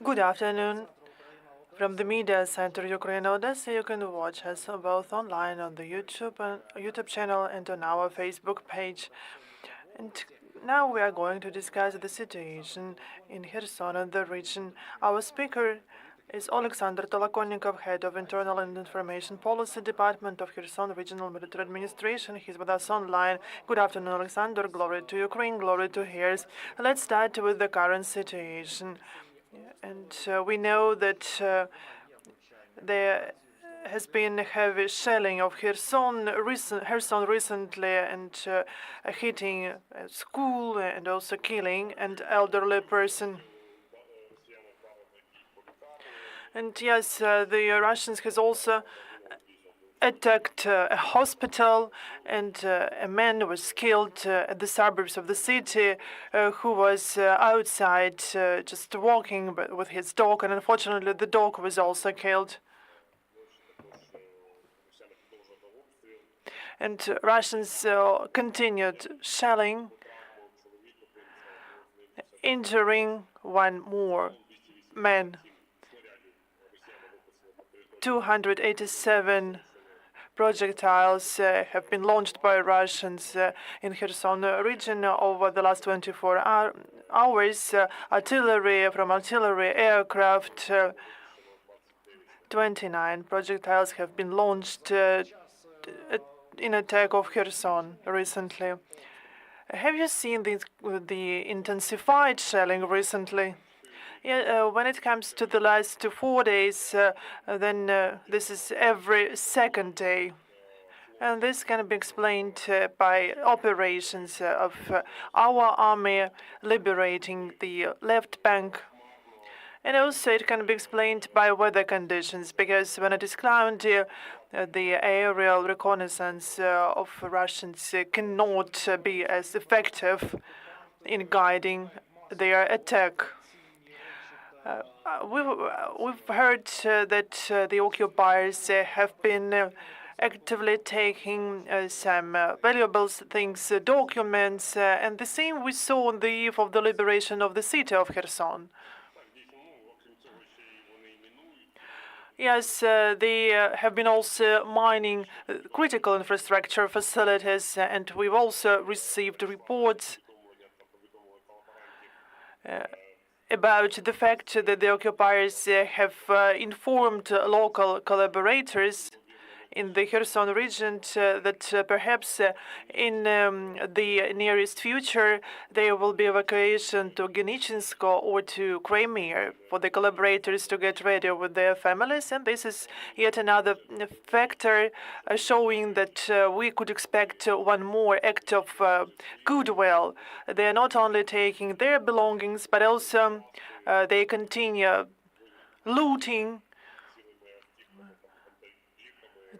Good afternoon. From the Media Center Ukraine Odesa, you can watch us both online on the YouTube channel and on our Facebook page. And now we are going to discuss the situation in Kherson and the region. Our speaker is Oleksandr Tolokonnikov, Head of Internal and Information Policy Department of Kherson Regional Military Administration. He's with us online. Good afternoon, Oleksandr. Glory to Ukraine, glory to HERS. Let's start with the current situation. And we know that there has been heavy shelling of Kherson recently, and hitting a school and also killing an elderly person. And yes, the Russians has also attacked a hospital, and a man was killed at the suburbs of the city who was outside just walking with his dog, and unfortunately the dog was also killed. And Russians continued shelling, injuring one more man. 287 projectiles have been launched by Russians in Kherson region over the last 24 hours. Artillery aircraft, 29 projectiles have been launched in attack of Kherson recently. Have you seen the intensified shelling recently? Yeah, when it comes to the last 4 days, then this is every second day. And this can be explained by operations of our army liberating the left bank. And also it can be explained by weather conditions, because when it is cloudy, the aerial reconnaissance of Russians cannot be as effective in guiding their attack. We've heard that the occupiers have been actively taking some valuable things, documents, and the same we saw on the eve of the liberation of the city of Kherson. Yes, they have been also mining critical infrastructure facilities, and we've also received reports about the fact that the occupiers have informed local collaborators in the Kherson region that perhaps in the nearest future there will be evacuation to Genichinsko or to Crimea for the collaborators to get ready with their families. And this is yet another factor showing that we could expect one more act of goodwill. They are not only taking their belongings, but also they continue looting,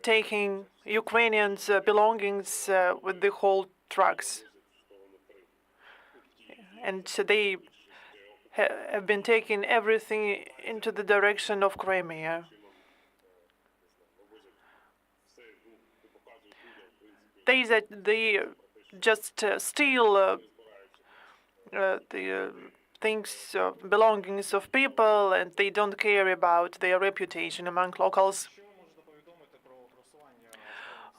taking Ukrainians' belongings with the whole trucks. And they have been taking everything into the direction of Crimea. They just steal the things, belongings of people, and they don't care about their reputation among locals.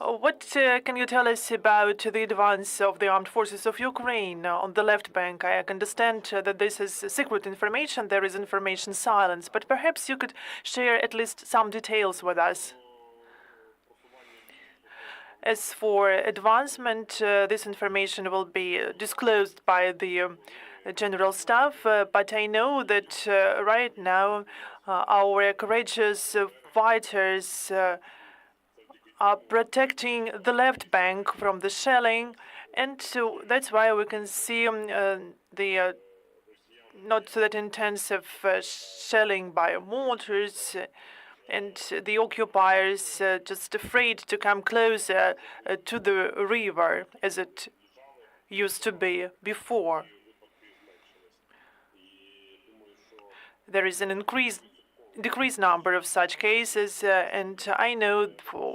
What can you tell us about the advance of the armed forces of Ukraine on the left bank? I understand that this is secret information, there is information silence, but perhaps you could share at least some details with us. As for advancement, this information will be disclosed by the General Staff, but I know that right now our courageous fighters are protecting the left bank from the shelling, and so that's why we can see the not that intensive shelling by mortars, and the occupiers just afraid to come closer to the river as it used to be before. There is an decreased number of such cases, and I know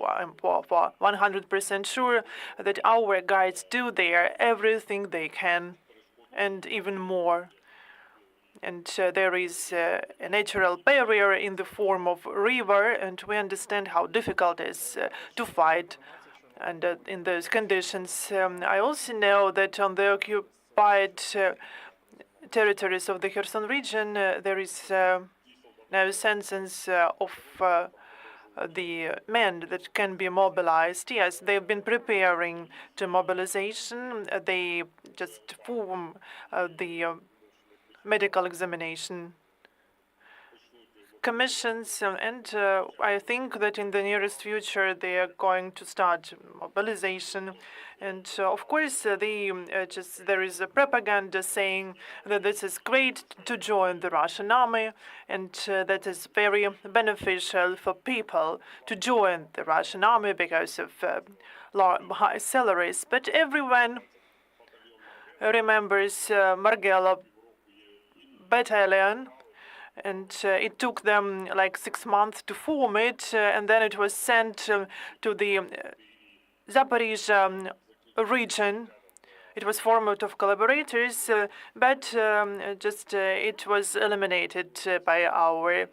I'm for 100% sure that our guides do there everything they can, and even more. and there is a natural barrier in the form of river, and we understand how difficult it is to fight. And in those conditions, I also know that on the occupied territories of the Kherson region, there is no sentence of the men that can be mobilized. Yes, they've been preparing to mobilization. They just form the medical examination commissions, and I think that in the nearest future they are going to start mobilization. And of course, there is a propaganda saying that this is great to join the Russian army, and that is very beneficial for people to join the Russian army because of high salaries. But everyone remembers Margela battalion, and it took them like 6 months to form it, and then it was sent to the Zaporizhia region. It was formed out of collaborators, but it was eliminated by our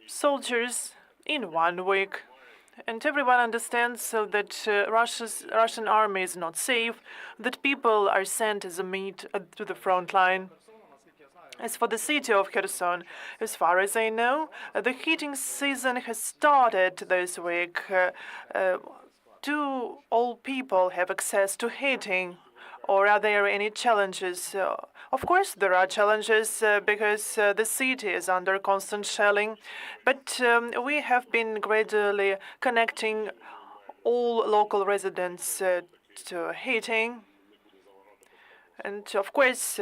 soldiers in 1 week. And everyone understands that Russian army is not safe, that people are sent as a meat to the front line. As for the city of Kherson, as far as I know, the heating season has started this week. Do all people have access to heating, or are there any challenges? Of course, there are challenges because the city is under constant shelling, but we have been gradually connecting all local residents to heating. And of course,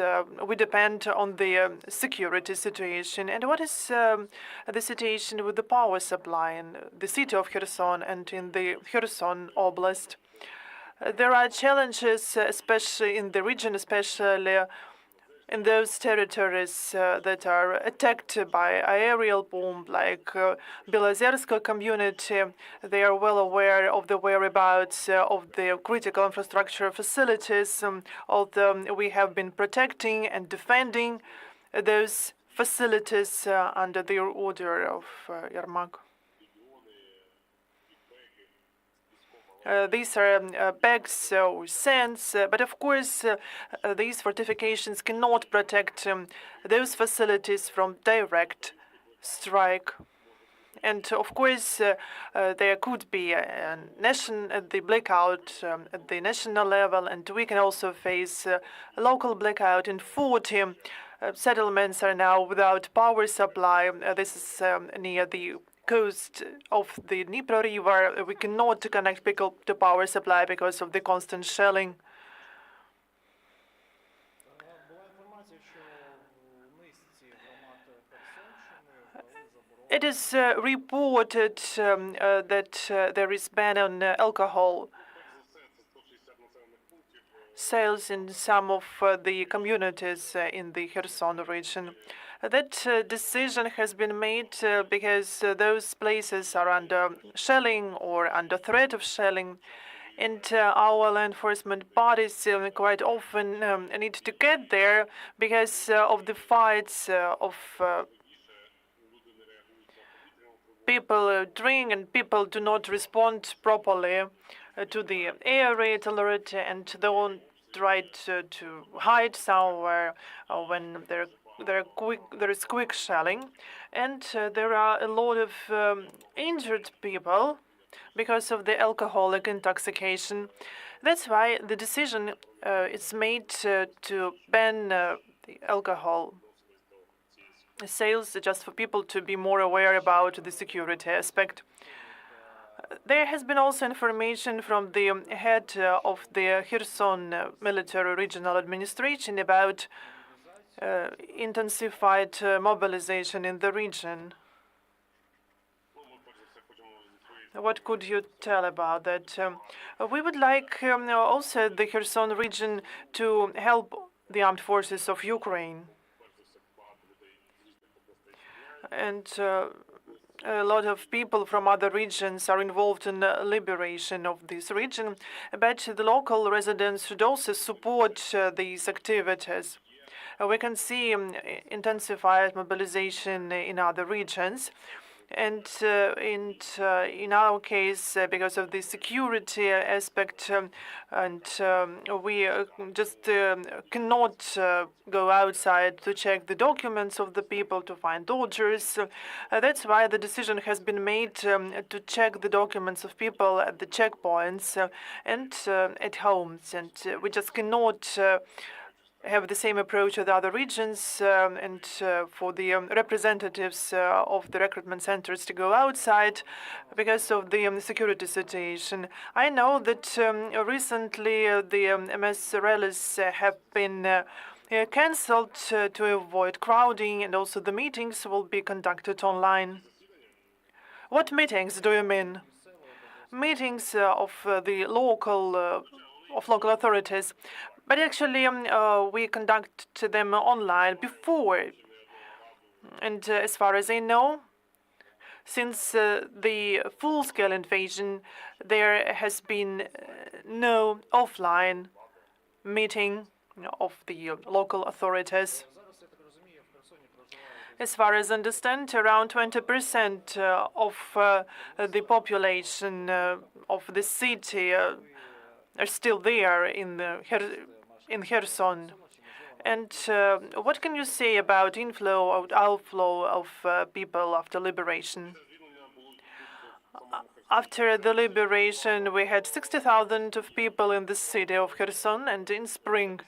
we depend on the security situation. And what is the situation with the power supply in the city of Kherson and in the Kherson Oblast? There are challenges, especially in the region, especially in those territories that are attacked by aerial bomb, like Belozersk community. They are well aware of the whereabouts of the critical infrastructure facilities. Although we have been protecting and defending those facilities under the order of Yermak. These are bags or sands, but of course these fortifications cannot protect those facilities from direct strike. And of course there could be the blackout at the national level, and we can also face a local blackout in 40 settlements are now without power supply. This is near the coast of the Dnipro River. We cannot connect people to power supply because of the constant shelling. It is reported that there is ban on alcohol sales in some of the communities in the Kherson region. That decision has been made because those places are under shelling or under threat of shelling, and our law enforcement bodies quite often need to get there because of the fights of people drink and people do not respond properly to the air raid alert, and don't try to hide somewhere when there is quick shelling, and there are a lot of injured people because of the alcoholic intoxication. That's why the decision is made to ban the alcohol sales, just for people to be more aware about the security aspect. There has been also information from the head of the Kherson military regional administration about intensified mobilization in the region. What could you tell about that? We would like also the Kherson region to help the armed forces of Ukraine. And a lot of people from other regions are involved in the liberation of this region, but the local residents should also support these activities. we can see intensified mobilization in other regions. And in our case, because of the security aspect, we just cannot go outside to check the documents of the people, to find orders. That's why the decision has been made to check the documents of people at the checkpoints and at homes. And we just cannot have the same approach with other regions, and for the representatives of the recruitment centers to go outside because of the security situation. I know that recently the MS rallies have been cancelled to avoid crowding, and also the meetings will be conducted online. What meetings do you mean? Meetings of local authorities. But actually, we conduct them online before. And as far as I know, since the full-scale invasion, there has been no offline meeting of the local authorities. As far as I understand, around 20% of the population of the city are still there in Kherson. And what can you say about inflow or outflow of people after liberation? After the liberation, we had 60,000 of people in the city of Kherson, and in spring,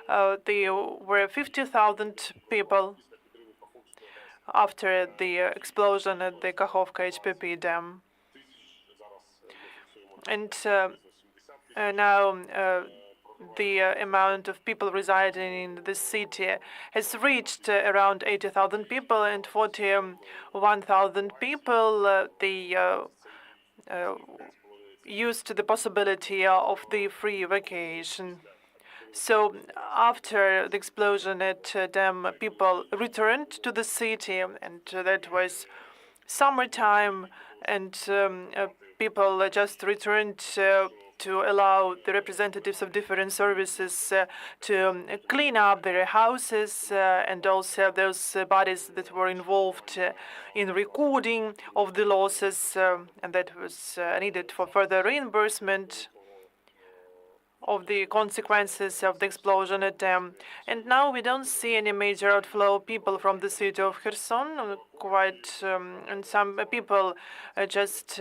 there were 50,000 people after the explosion at the Kakhovka HPP dam. And now the amount of people residing in the city has reached around 80,000 people, and 41,000 people they used the possibility of the free vacation. So after the explosion at dam, people returned to the city, and that was summertime, and people just returned to allow the representatives of different services to clean up their houses, and also those bodies that were involved in recording of the losses, and that was needed for further reimbursement of the consequences of the explosion at dam. And now we don't see any major outflow of people from the city of Kherson. And some people just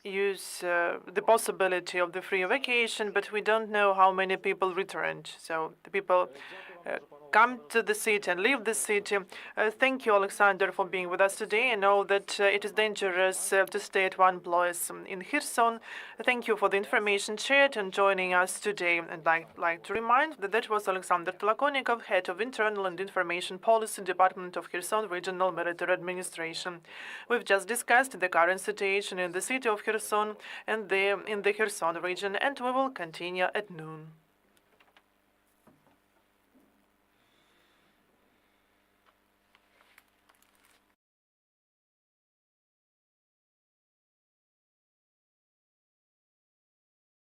use the possibility of the free vacation, but we don't know how many people returned. So the people come to the city and leave the city. Thank you, Oleksandr, for being with us today. I know that it is dangerous to stay at one place in Kherson. Thank you for the information shared and joining us today. And I'd like to remind that was Oleksandr Tolokonnikov, Head of Internal and Information Policy, Department of Kherson Regional Military Administration. We've just discussed the current situation in the city of Kherson and in the Kherson region, and we will continue at noon.